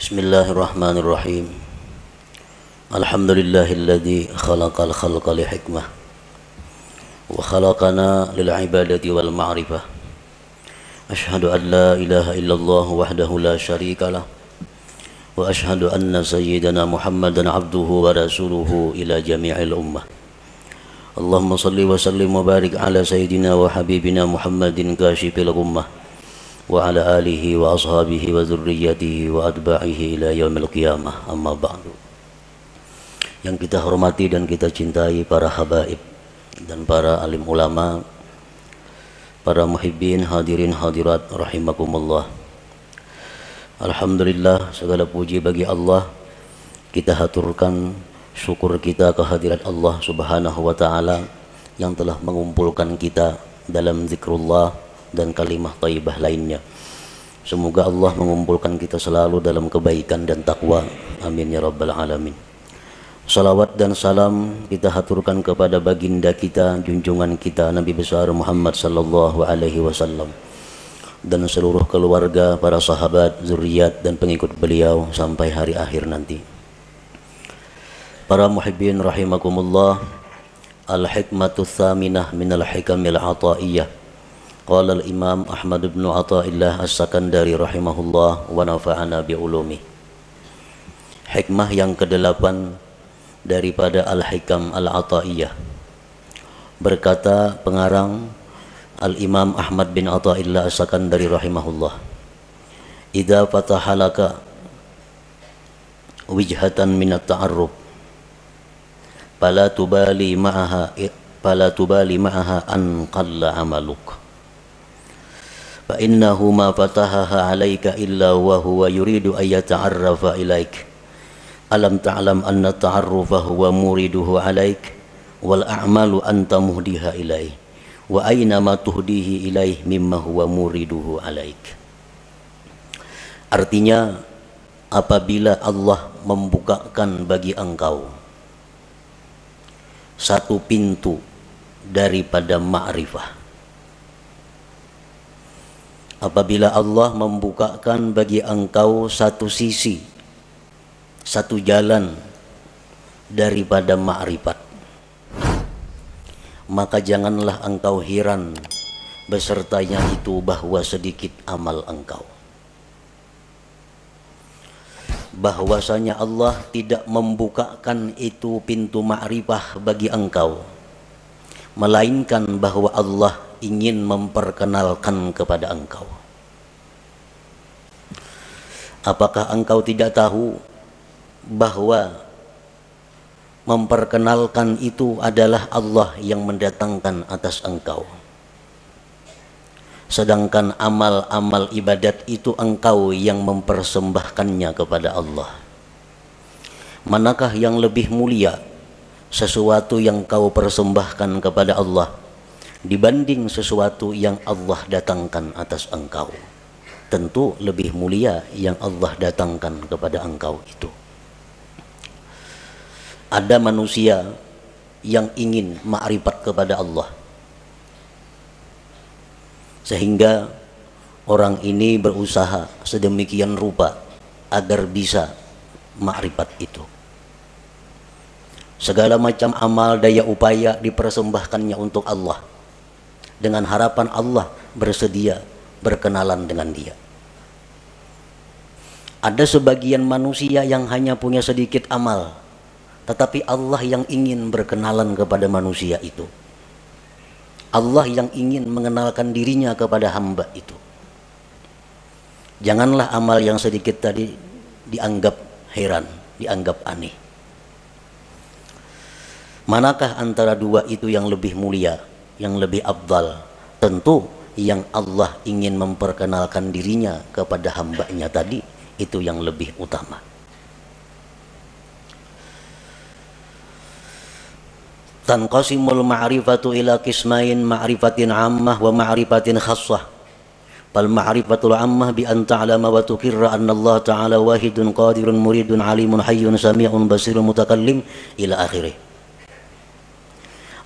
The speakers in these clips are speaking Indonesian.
Bismillahirrahmanirrahim. Alhamdulillahilladzi khalaqal khalqa li hikmah wa khalaqana lil ibadati wal ma'rifah. Ashhadu an la ilaha illallah wahdahu la syarika lah wa ashhadu anna sayyidana Muhammadan abduhu wa rasuluhu ila jami'il ummah. Allahumma salli wa sallim wa barik ala sayyidina wa habibina Muhammadin kashifil ummah wa ala alihi wa ashabihi wa dzurriyyatihi wa atba'ihi ila yaumil qiyamah. Amma ba'du. Yang kita hormati dan kita cintai para habaib dan para alim ulama, para muhibbin, hadirin hadirat rahimakumullah. Alhamdulillah, segala puji bagi Allah. Kita haturkan syukur kita kehadirat Allah Subhanahu wa taala yang telah mengumpulkan kita dalam zikrullah dan kalimah thayyibah lainnya. Semoga Allah mengumpulkan kita selalu dalam kebaikan dan takwa. Amin ya rabbal alamin. Salawat dan salam kita haturkan kepada baginda kita, junjungan kita Nabi besar Muhammad sallallahu alaihi wasallam dan seluruh keluarga, para sahabat, zuriat dan pengikut beliau sampai hari akhir nanti. Para muhibbin rahimakumullah, al-hikmatu tsaminah minal hikamil ataiyah. Qala al-Imam Ahmad bin Athaillah As-Sakandari rahimahullah wa nafa'ana bi ulumi. Hikmah yang ke-8 daripada Al-Hikam Al-Ataiyah. Berkata pengarang Al-Imam Ahmad bin Athaillah As-Sakandari rahimahullah, idza fatahalaka wijhatan min at-ta'arruf fala tubali ma'aha an qalla amaluk. Fa innahu ma fatahaha 'alaika illa wa huwa yuridu ay yata'arrafa ilaik. Alam ta'lam anna ta'arrufa huwa muriduhu 'alaik wal a'malu anta muhdiha ilaih wa aina ma tuhdihi ilaih mimma huwa muriduhu 'alaik. Artinya, apabila Allah membukakan bagi engkau satu pintu daripada ma'rifah, apabila Allah membukakan bagi engkau satu sisi, satu jalan daripada ma'rifat, maka janganlah engkau heran besertanya itu bahwa sedikit amal engkau. Bahwasanya Allah tidak membukakan itu pintu ma'rifah bagi engkau, melainkan bahwa Allah ingin memperkenalkan kepada engkau. Apakah engkau tidak tahu bahwa memperkenalkan itu adalah Allah yang mendatangkan atas engkau, sedangkan amal-amal ibadat itu engkau yang mempersembahkannya kepada Allah? Manakah yang lebih mulia, sesuatu yang kau persembahkan kepada Allah dibanding sesuatu yang Allah datangkan atas engkau? Tentu lebih mulia yang Allah datangkan kepada engkau itu. Ada manusia yang ingin ma'rifat kepada Allah, sehingga orang ini berusaha sedemikian rupa agar bisa ma'rifat itu. Segala macam amal daya upaya dipersembahkannya untuk Allah, dengan harapan Allah bersedia berkenalan dengan dia. Ada sebagian manusia yang hanya punya sedikit amal, tetapi Allah yang ingin berkenalan kepada manusia itu. Allah yang ingin mengenalkan dirinya kepada hamba itu. Janganlah amal yang sedikit tadi dianggap heran, dianggap aneh. Manakah antara dua itu yang lebih mulia, yang lebih afdal? Tentu yang Allah ingin memperkenalkan dirinya kepada hambanya tadi, itu yang lebih utama. Tanqasimul ma'rifatu ila qismain, ma'rifatin ammah wa ma'rifatin khassah. Fal ma'rifatul ammah bi an ta'lama wa tuqirra anna Allah ta'ala wahidun qadirun muridun alimun hayyun sami'un basirun mutakallim ila akhirih.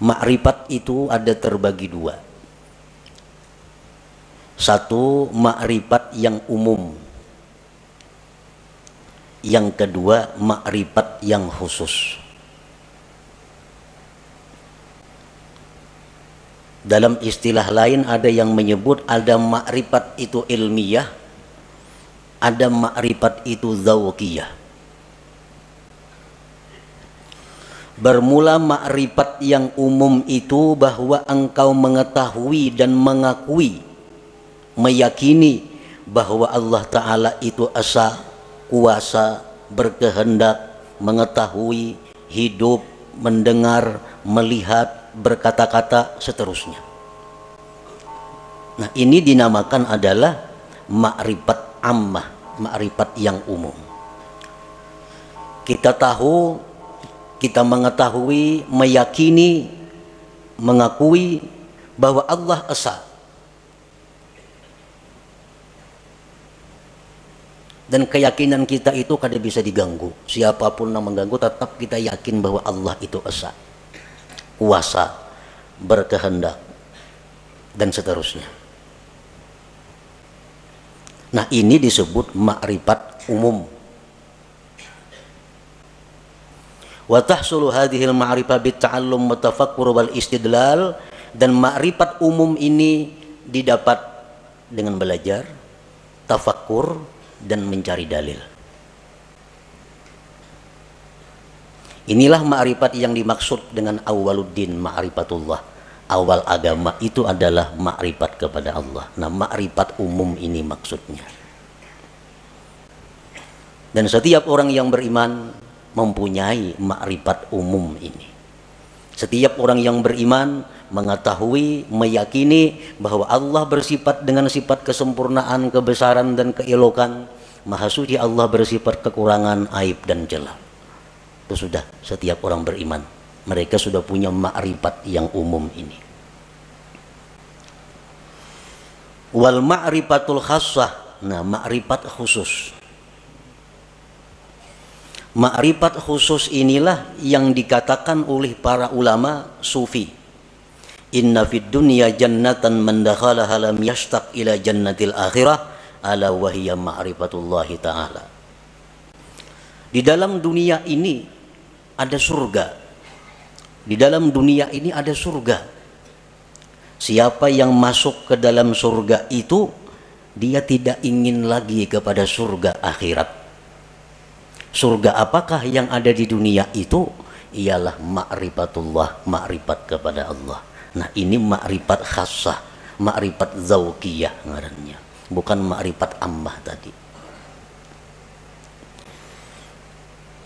Ma'rifat itu ada terbagi dua. Satu, ma'rifat yang umum, Yang kedua, makrifat yang khusus. Dalam istilah lain ada yang menyebut ada makrifat itu ilmiah, ada makrifat itu dzauqiyah. Bermula makrifat yang umum itu bahwa engkau mengetahui dan mengakui, meyakini bahwa Allah Ta'ala itu esa, kuasa, berkehendak, mengetahui, hidup, mendengar, melihat, berkata-kata, seterusnya. Nah, ini dinamakan adalah makrifat ammah, makrifat yang umum. Kita tahu, kita mengetahui, meyakini, mengakui bahwa Allah esa. Dan keyakinan kita itu kada bisa diganggu. Siapapun yang mengganggu, tetap kita yakin bahwa Allah itu esa, kuasa, berkehendak, dan seterusnya. Nah, ini disebut makrifat umum. Wa tahsulu hadhil ma'rifah bitta'allum wa tafakkur wal istidlal, dan makrifat umum ini didapat dengan belajar, tafakkur, dan mencari dalil. Inilah makrifat yang dimaksud dengan awwaluddin, ma'rifatullah. Awal agama itu adalah makrifat kepada Allah. Nah, makrifat umum ini maksudnya. Dan setiap orang yang beriman mempunyai makrifat umum ini. Setiap orang yang beriman mengetahui, meyakini bahwa Allah bersifat dengan sifat kesempurnaan, kebesaran, dan keelokan. Maha suci Allah bersifat kekurangan, aib, dan celah. Itu sudah setiap orang beriman. Mereka sudah punya makrifat yang umum ini. Wal ma'rifatul khassah. Nah, makrifat khusus. Makrifat khusus inilah yang dikatakan oleh para ulama sufi. Inna fid dunya jannatan man dakhalaha lam yashtaq ila jannatil akhirah ala wahiyya ma'rifatullahi ta'ala. Di dalam dunia ini ada surga. Di dalam dunia ini ada surga. Siapa yang masuk ke dalam surga itu, dia tidak ingin lagi kepada surga akhirat. Surga apakah yang ada di dunia itu? Ialah ma'rifatullah, makrifat kepada Allah. Nah, ini makrifat khassah, makrifat dzauqiyah ngarannya, bukan makrifat ammah tadi.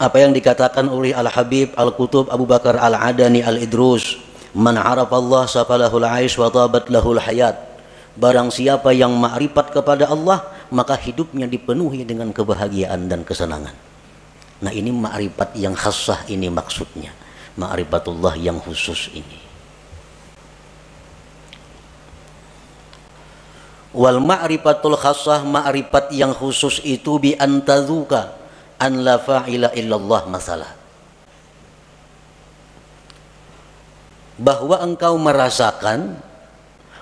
Apa yang dikatakan oleh Al-Habib Al-Qutub Abu Bakar Al-Adani Al-Idrus, man arafa Allah safalahul aish wa tabat lahul hayat. Barang siapa yang makrifat kepada Allah, maka hidupnya dipenuhi dengan kebahagiaan dan kesenangan. Nah, ini makrifat yang khassah ini maksudnya, makrifatullah yang khusus ini. Wal ma'rifatul khassah, ma'rifat yang khusus itu bi antazuka an la fa'ila illallah masalah. Bahwa engkau merasakan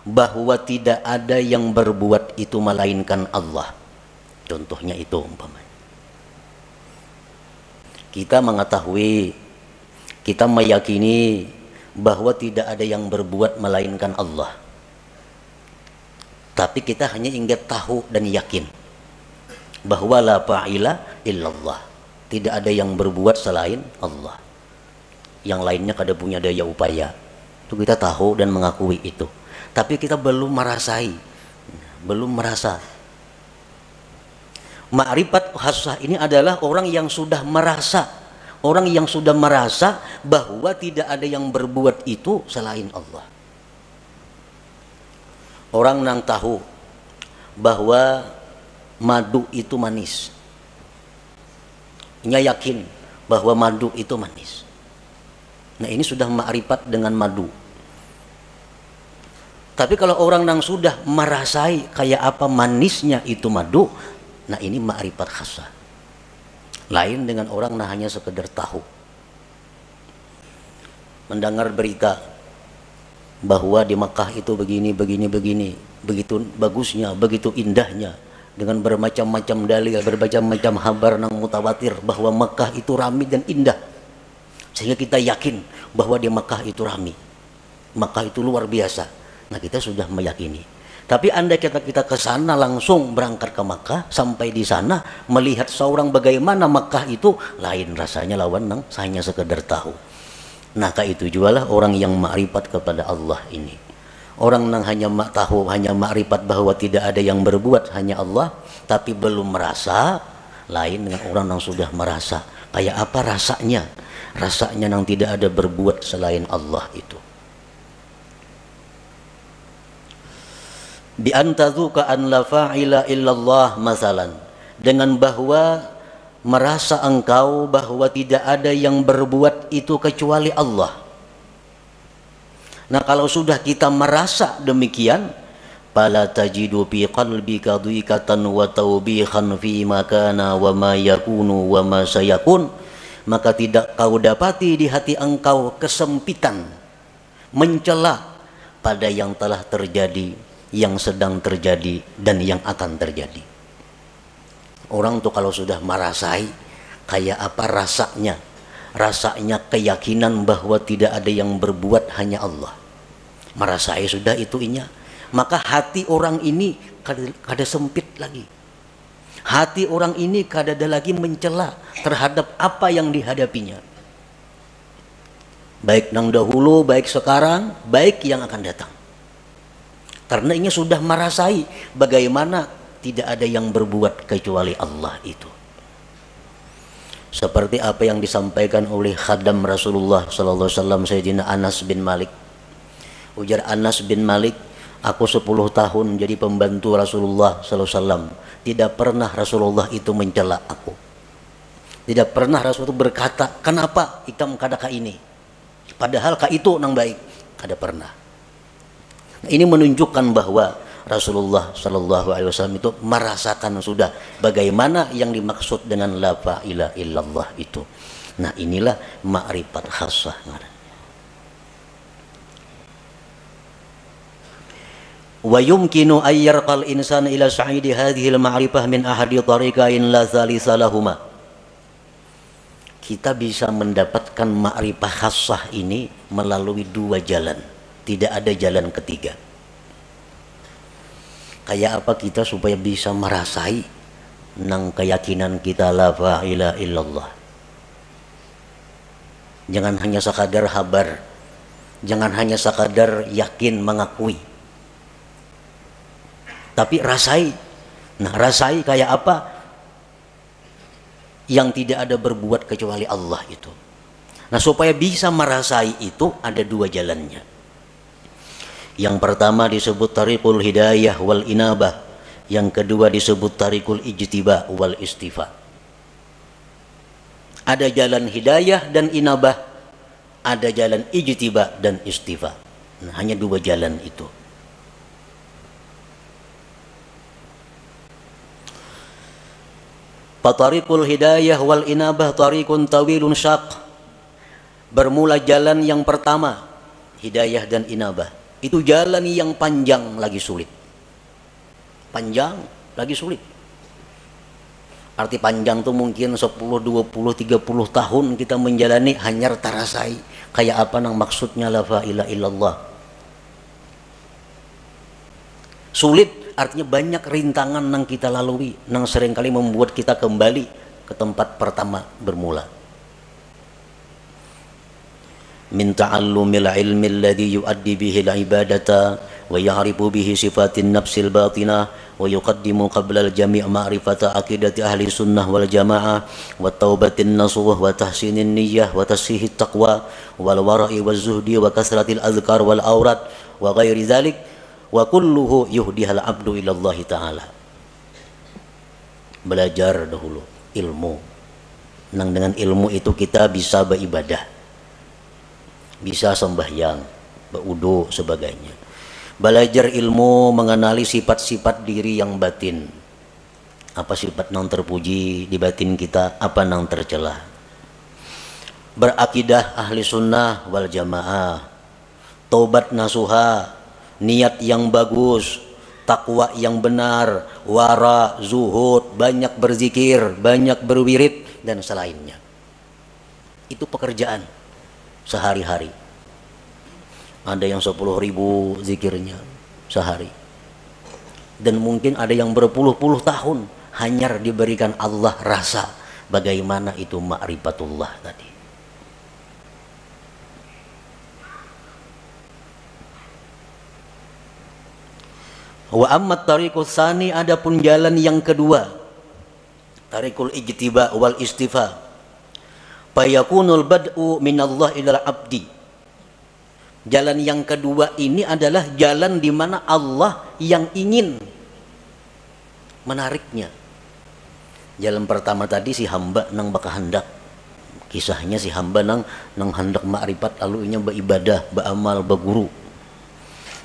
bahwa tidak ada yang berbuat itu melainkan Allah. Contohnya itu umpamanya. Kita mengetahui, kita meyakini bahwa tidak ada yang berbuat melainkan Allah. Tapi kita hanya ingin tahu dan yakin bahwa la fa'ila illallah, tidak ada yang berbuat selain Allah. Yang lainnya kada punya daya upaya. Itu kita tahu dan mengakui itu. Tapi kita belum merasai, belum merasa. Makrifat khassah ini adalah orang yang sudah merasa, orang yang sudah merasa bahwa tidak ada yang berbuat itu selain Allah. Orang yang tahu bahwa madu itu manis, nya yakin bahwa madu itu manis. Nah, ini sudah makrifat dengan madu. Tapi kalau orang yang sudah merasai kayak apa manisnya itu madu, nah ini makrifat khassah. Lain dengan orang yang hanya sekedar tahu, mendengar berita bahwa di Makkah itu begini, begitu bagusnya, begitu indahnya. dengan bermacam-macam dalil, bermacam-macam kabar nang mutawatir bahwa Mekah itu ramai dan indah, sehingga kita yakin bahwa di Mekah itu ramai, Mekah itu luar biasa. Nah, kita sudah meyakini. Tapi andai kita ke sana, langsung berangkat ke Mekah, sampai di sana melihat seorang bagaimana Mekah itu, lain rasanya lawan nang hanya sekedar tahu. Nah, itu jualah orang yang makrifat kepada Allah ini. Orang yang hanya tahu, hanya makrifat bahwa tidak ada yang berbuat, hanya Allah, tapi belum merasa, lain dengan orang yang sudah merasa. Kayak apa rasanya? Rasanya yang tidak ada berbuat selain Allah itu. Bi antadzuka an la fa'ila illallah masalan, dengan bahwa merasa engkau bahwa tidak ada yang berbuat itu kecuali Allah. Nah, kalau sudah kita merasa demikian, fala tajidu fi qalbika dhiqatan wa tawbihan fi ma kana wa ma yakunu wa ma sayakun, maka tidak kau dapati di hati engkau kesempitan, mencela pada yang telah terjadi, yang sedang terjadi, dan yang akan terjadi. Orang tuh kalau sudah merasai kayak apa rasanya, rasanya keyakinan bahwa tidak ada yang berbuat hanya Allah, merasai sudah itunya, maka hati orang ini kada sempit lagi. Hati orang ini kada ada lagi mencela terhadap apa yang dihadapinya, baik nang dahulu, baik sekarang, baik yang akan datang. Karena ini sudah merasai bagaimana tidak ada yang berbuat kecuali Allah itu. Seperti apa yang disampaikan oleh khadam Rasulullah sallallahu alaihi wasallam, Sayyidina Anas bin Malik. Ujar Anas bin Malik, aku 10 tahun jadi pembantu Rasulullah sallallahu alaihi wasallam. Tidak pernah Rasulullah itu mencela aku. Tidak pernah Rasulullah itu berkata, kenapa ikam kada ka ini, padahal ka itu nang baik. Kada pernah. Nah, ini menunjukkan bahwa Rasulullah Shallallahu Alaihi Wasallam itu merasakan sudah bagaimana yang dimaksud dengan la ilaha illallah itu. Nah, inilah makrifat khassah. Wa yumkinu ayyarqal insan ila sa'idi hadhihi al-ma'rifah min ahadi tariqain la thalitha lahuma. Kita bisa mendapatkan makrifah khassah ini melalui dua jalan, tidak ada jalan ketiga. Kayak apa kita supaya bisa merasai nang keyakinan kita la ilaha illallah. Jangan hanya sekadar habar, jangan hanya sekadar yakin mengakui, tapi rasai. Nah, rasai kayak apa? Yang tidak ada berbuat kecuali Allah itu. Nah, supaya bisa merasai itu ada dua jalannya. Yang pertama disebut tariqul hidayah wal inabah, yang kedua disebut tariqul ijtiba wal istifa. Ada jalan hidayah dan inabah, ada jalan ijtiba dan istifa. Nah, hanya dua jalan itu. Fatariqul hidayah wal inabah tariqun tawilun syaq. Bermula jalan yang pertama, hidayah dan inabah, itu jalan yang panjang lagi sulit. Panjang lagi sulit. Arti panjang tuh mungkin 10, 20, 30 tahun kita menjalani hanya terasai kayak apa nang maksudnya la ilaha illallah. Sulit artinya banyak rintangan nang kita lalui, nang seringkali membuat kita kembali ke tempat pertama bermula. Min ta'allumil ilmi alladhi yuaddi bihi al-ibadata wa ya'rifu bihi sifatin nafsil batinah wa yuqaddimu qabla al-jami' ma'rifata aqidati ahli sunnah wal jamaah wa taubatin nasuh wa tahsinin niyyah wa tasihit taqwa wal wara'i waz zuhdi wa kasratil azkar wal aurat wa ghairi dzalik wa kulluhu yuhdihal abdu ilallah ta'ala. Belajar dahulu ilmu. Nang dengan ilmu itu kita bisa beribadah, bisa sembahyang, berwudu sebagainya. Belajar ilmu mengenali sifat-sifat diri yang batin. Apa sifat nang terpuji di batin kita, apa nang tercela. Berakidah ahli sunnah wal jamaah. Taubat nasuha, niat yang bagus, takwa yang benar, wara, zuhud, banyak berzikir, banyak berwirid dan selainnya. Itu pekerjaan sehari-hari. Ada yang 10.000 zikirnya sehari. Dan mungkin ada yang berpuluh-puluh tahun hanya diberikan Allah rasa bagaimana itu ma'rifatullah tadi. Wa ammat tariqus tsani, adapun jalan yang kedua, tariqul ijtiba wal istifa, fayakunul bad'u minallah ilal abdi. Jalan yang kedua ini adalah jalan di mana Allah yang ingin menariknya. Jalan pertama tadi si hamba nang baka hendak, kisahnya si hamba nang hendak ma'rifat lalu inya beribadah, beramal, berguru.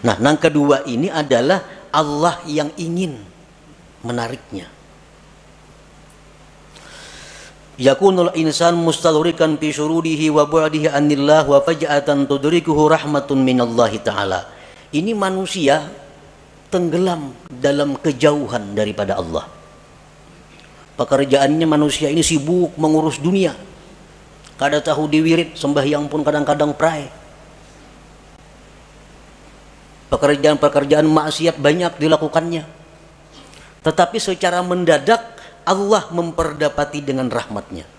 Nah, nang kedua ini adalah Allah yang ingin menariknya. Yakunul insan mustalurikan fi syurudihi wa bu'dihi anillah wa faj'atan tudrikuhu rahmatun minallahi ta'ala. Ini manusia tenggelam dalam kejauhan daripada Allah. Pekerjaannya manusia ini sibuk mengurus dunia. Kada tahu diwirid, sembahyang pun kadang-kadang pray. Pekerjaan-pekerjaan maksiat banyak dilakukannya. Tetapi secara mendadak Allah memperdapati dengan rahmatnya.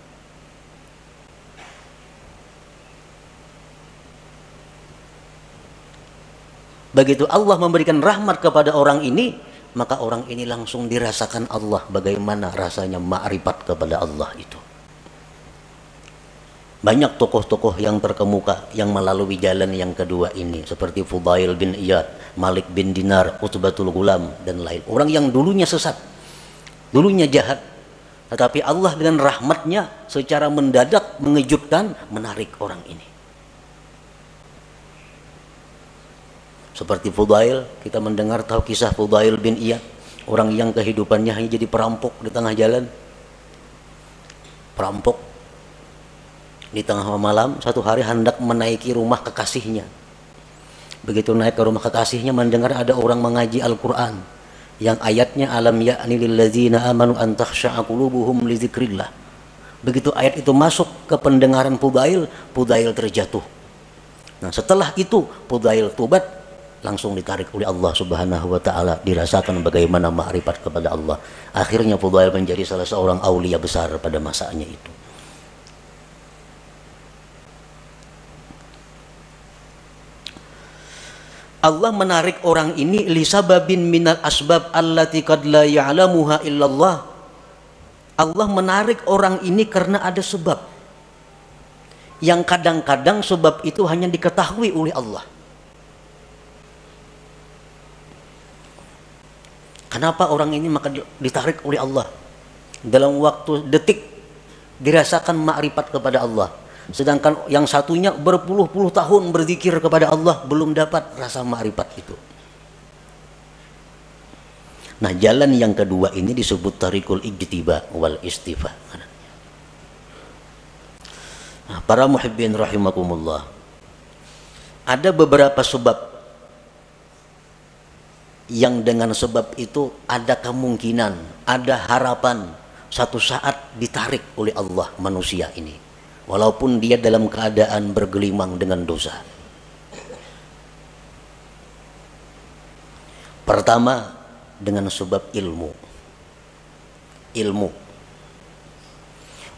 Begitu Allah memberikan rahmat kepada orang ini, maka orang ini langsung dirasakan Allah bagaimana rasanya ma'rifat kepada Allah itu. Banyak tokoh-tokoh yang terkemuka yang melalui jalan yang kedua ini, seperti Fudail bin Iyad, Malik bin Dinar, Utbatul Ghulam dan lain. Orang yang dulunya sesat, dulunya jahat, tetapi Allah dengan rahmatnya secara mendadak mengejutkan, menarik orang ini. Seperti Fudail, kita mendengar tahu kisah Fudail bin Iyad, orang yang kehidupannya hanya jadi perampok di tengah jalan. Perampok di tengah malam, satu hari hendak menaiki rumah kekasihnya. Begitu naik ke rumah kekasihnya, mendengar ada orang mengaji Al-Quran yang ayatnya alam ya'ni lilladzina amanu an takhsha'a qulubuhum li dzikrillah. Begitu ayat itu masuk ke pendengaran Fudail, Fudail terjatuh. Nah, setelah itu Fudail tobat, langsung ditarik oleh Allah Subhanahu wa taala, dirasakan bagaimana ma'rifat kepada Allah. Akhirnya Fudail menjadi salah seorang aulia besar pada masanya itu. Allah menarik orang ini lisababin minal asbab allati qad la ya'lamuha illallah. Allah menarik orang ini karena ada sebab yang kadang-kadang sebab itu hanya diketahui oleh Allah. Kenapa orang ini maka ditarik oleh Allah? Dalam waktu detik dirasakan ma'rifat kepada Allah. Sedangkan yang satunya berpuluh-puluh tahun berzikir kepada Allah belum dapat rasa ma'rifat itu. Nah, jalan yang kedua ini disebut tariqul ijtiba wal istifa. Nah, para muhibbin rahimakumullah, ada beberapa sebab yang dengan sebab itu ada kemungkinan, ada harapan satu saat ditarik oleh Allah manusia ini, walaupun dia dalam keadaan bergelimang dengan dosa. Pertama, dengan sebab ilmu.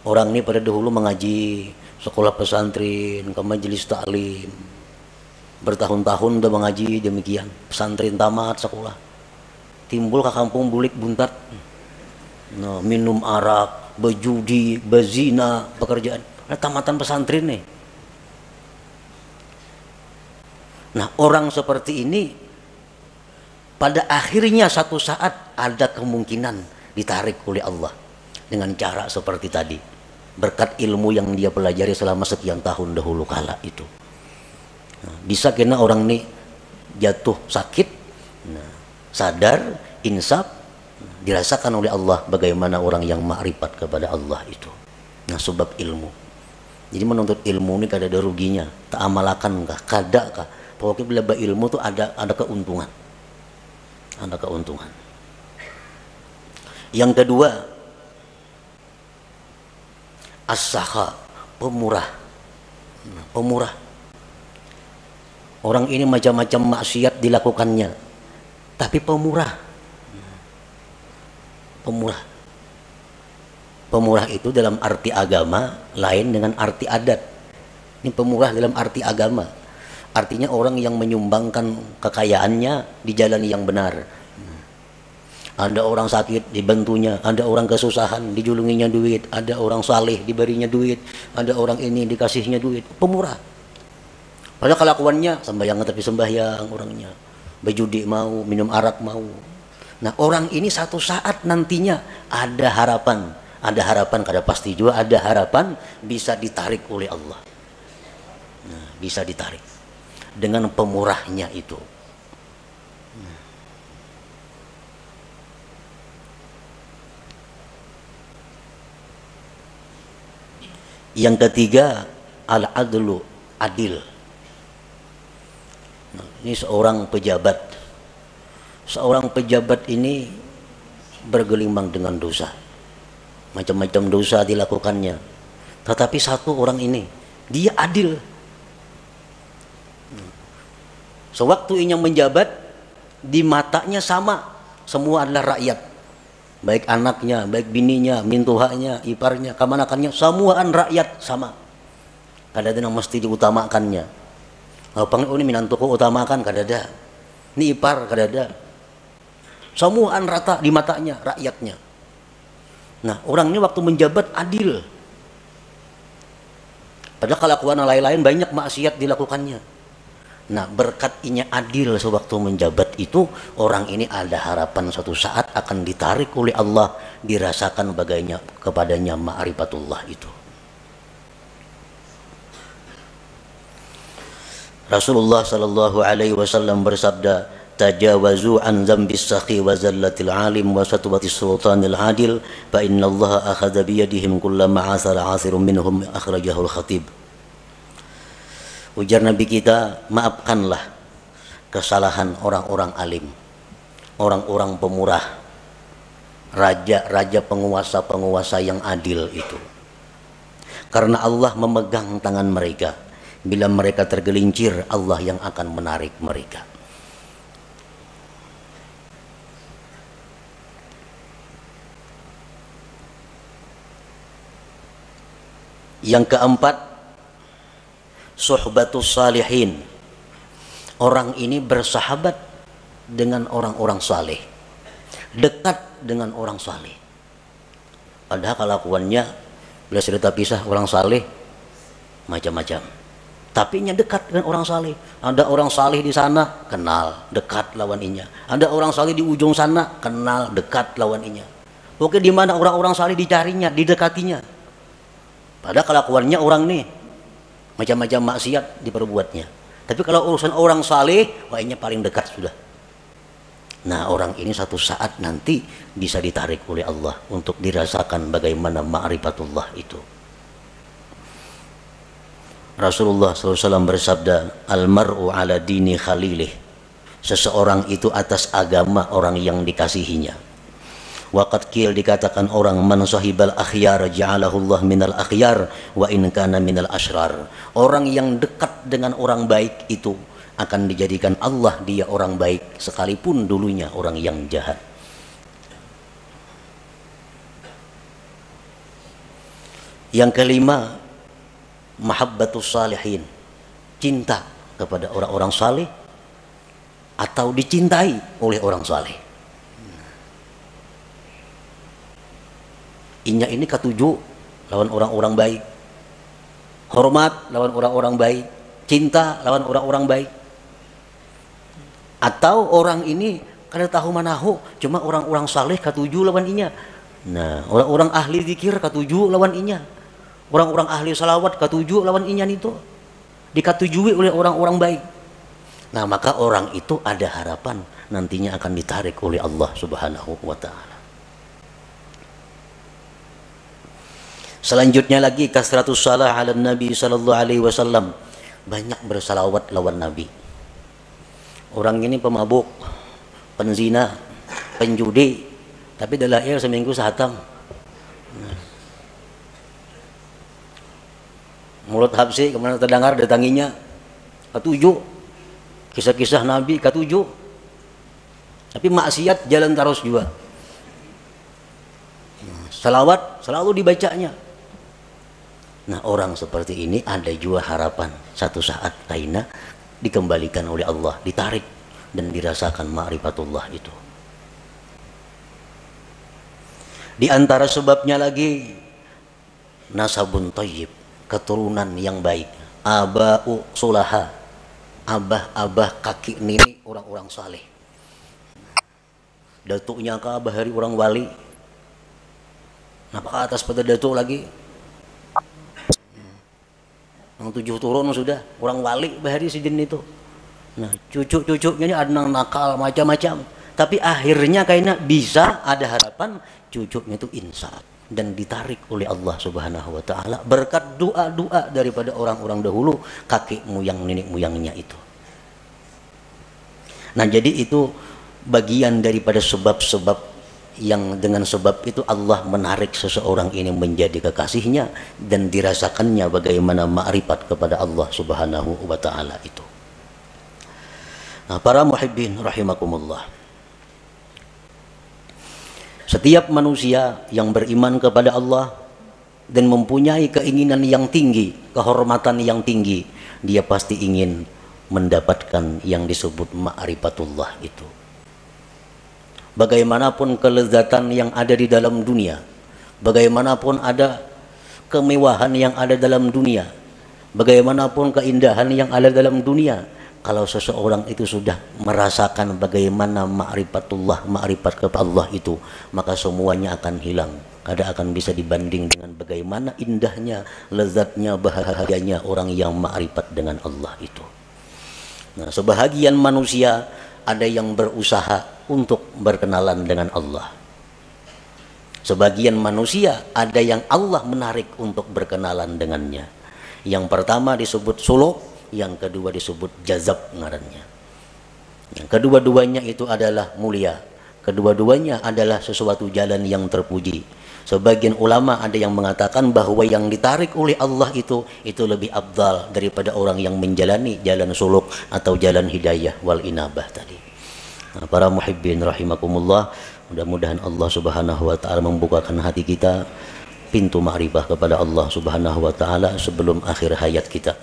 Orang ini pada dahulu mengaji sekolah pesantren, ke majelis taklim, bertahun-tahun udah mengaji demikian, pesantren tamat sekolah, timbul ke kampung bulik buntat, nah, minum arak, berjudi, berzina, pekerjaan. Tamatan pesantren nih. Nah, orang seperti ini pada akhirnya satu saat ada kemungkinan ditarik oleh Allah dengan cara seperti tadi, berkat ilmu yang dia pelajari selama sekian tahun dahulu kala itu. Nah, bisa kena orang ini jatuh sakit, nah, sadar, insaf, dirasakan oleh Allah bagaimana orang yang ma'rifat kepada Allah itu. Nah, sebab ilmu. Jadi menuntut ilmu ini kada ada ruginya, tak amalakan kah, kada kah. Pokoknya bila ilmu tuh ada keuntungan. ada keuntungan. Yang kedua, as-sakha, pemurah. Pemurah. Orang ini macam-macam maksiat dilakukannya, tapi pemurah. Pemurah. Pemurah itu dalam arti agama lain dengan arti adat. Ini pemurah dalam arti agama. Artinya orang yang menyumbangkan kekayaannya di jalan yang benar. Ada orang sakit dibantunya, ada orang kesusahan dijulunginya duit, ada orang saleh diberinya duit, ada orang ini dikasihnya duit. Pemurah. Padahal kelakuannya sembahyang tapi sembahyang orangnya, berjudi mau, minum arak mau. Nah orang ini satu saat nantinya ada harapan kada pasti juga ada harapan bisa ditarik oleh Allah. Nah, bisa ditarik dengan pemurahnya itu. Yang ketiga, al-adlu, adil. Nah, ini seorang pejabat. Seorang pejabat ini bergelimang dengan dosa. Macam-macam dosa dilakukannya. Tetapi satu orang ini, dia adil. Sewaktu ia menjabat, di matanya sama. Semua adalah rakyat. Baik anaknya, baik bininya, mintuhanya, iparnya, kamanakannya, semuaan rakyat sama. Kadada yang mesti diutamakannya. Pang ini minantuku utamakan kadada. Ini ipar kadada. Semuaan rata di matanya rakyatnya. Nah, orang ini waktu menjabat adil. Padahal kelakuan lain-lain banyak maksiat dilakukannya. Nah, berkat inya adil sewaktu menjabat itu, orang ini ada harapan suatu saat akan ditarik oleh Allah, dirasakan bagainya kepadanya ma'rifatullah itu. Rasulullah sallallahu alaihi wasallam bersabda, tajawazu an dzambis sakhi wa zallatil alim wa satwatis sultanil adil fa innallaha akhadha bi yadihim kullama asara asirun minhum, akhrajahul khatib. Ujar Nabi kita, maafkanlah kesalahan orang-orang alim, orang-orang pemurah, raja-raja, penguasa-penguasa yang adil itu. Karena Allah memegang tangan mereka. Bila mereka tergelincir, Allah yang akan menarik mereka. Yang keempat, suhbatus salihin. Orang ini bersahabat dengan orang-orang saleh, dekat dengan orang saleh. Padahal kelakuannya bila cerita pisah orang saleh macam-macam. Tapi nya dekat dengan orang saleh. Ada orang saleh di sana, kenal, dekat lawan inya. Ada orang saleh di ujung sana, kenal, dekat lawan inya. Oke, di mana orang-orang saleh dicarinya, didekatinya. Padahal kelakuannya orang nih macam-macam maksiat diperbuatnya. Tapi kalau urusan orang saleh, wahnya paling dekat sudah. Nah, orang ini satu saat nanti bisa ditarik oleh Allah untuk dirasakan bagaimana ma'rifatullah itu. Rasulullah SAW bersabda, almar'u ala dini khalilih. Seseorang itu atas agama orang yang dikasihinya. Waqad qil, dikatakan orang, man sahibal akhyar ja'alahullah minal akhyar wa in kana minal ashrar. Orang yang dekat dengan orang baik itu akan dijadikan Allah dia orang baik sekalipun dulunya orang yang jahat. Yang kelima, mahabbatus salihin, cinta kepada orang-orang saleh atau dicintai oleh orang saleh. Inya ini ketujuh lawan orang-orang baik, hormat lawan orang-orang baik, cinta lawan orang-orang baik. Atau orang ini kada tahu manahu, cuma orang-orang saleh ketujuh lawan inya. Nah, orang-orang ahli zikir ketujuh lawan inya. Orang-orang ahli salawat ketujuh lawan inyan itu dikatujui oleh orang-orang baik. Nah, maka orang itu ada harapan nantinya akan ditarik oleh Allah Subhanahu wa ta'ala. Selanjutnya lagi, kasratus salah ala Nabi sallallahu alaihi wasallam, banyak bersalawat lawan Nabi. Orang ini pemabuk, penzina, penjudi, tapi dah lahir seminggu sehatam. Mulut habsi kemana terdengar datanginya ketujuh, kisah-kisah Nabi ketujuh, tapi maksiat jalan terus juga. Salawat selalu dibacanya. Nah, orang seperti ini ada juga harapan satu saat kaina dikembalikan oleh Allah, ditarik dan dirasakan ma'rifatullah itu. Di antara sebabnya lagi nasabun thayyib, keturunan yang baik, aba'u sulaha, abah-abah kakek nenek orang-orang saleh. Datuknya ke abah hari orang wali. Nah, ke atas pada datuk lagi. Yang 7 turun sudah orang wali bahari sidin itu. Nah, cucu-cucunya ini ada yang nakal macam-macam. Tapi akhirnya kayaknya bisa ada harapan cucunya itu insaf dan ditarik oleh Allah Subhanahu wa taala berkat doa-doa daripada orang-orang dahulu, kakek moyang nenek moyangnya itu. Nah, jadi itu bagian daripada sebab-sebab yang dengan sebab itu Allah menarik seseorang ini menjadi kekasihnya dan dirasakannya bagaimana ma'rifat kepada Allah Subhanahu wa taala itu. Nah, para muhibbin rahimakumullah. Setiap manusia yang beriman kepada Allah dan mempunyai keinginan yang tinggi, kehormatan yang tinggi, dia pasti ingin mendapatkan yang disebut ma'rifatullah itu. Bagaimanapun kelezatan yang ada di dalam dunia, bagaimanapun ada kemewahan yang ada dalam dunia, bagaimanapun keindahan yang ada dalam dunia, kalau seseorang itu sudah merasakan bagaimana ma'rifatullah, ma'rifat kepada Allah itu, maka semuanya akan hilang. Kada akan bisa dibanding dengan bagaimana indahnya, lezatnya, bahagianya orang yang ma'rifat dengan Allah itu. Nah, sebahagian manusia ada yang berusaha untuk berkenalan dengan Allah. Sebagian manusia ada yang Allah menarik untuk berkenalan dengannya. Yang pertama disebut suluk, yang kedua disebut jazab ngarannya. Yang kedua-duanya itu adalah mulia. Kedua-duanya adalah sesuatu jalan yang terpuji. Sebagian ulama ada yang mengatakan bahwa yang ditarik oleh Allah itu lebih afdal daripada orang yang menjalani jalan suluk atau jalan hidayah wal inabah tadi. Nah, para muhibbin rahimakumullah, mudah-mudahan Allah Subhanahu wa taala membukakan hati kita pintu ma'rifah kepada Allah Subhanahu wa taala sebelum akhir hayat kita.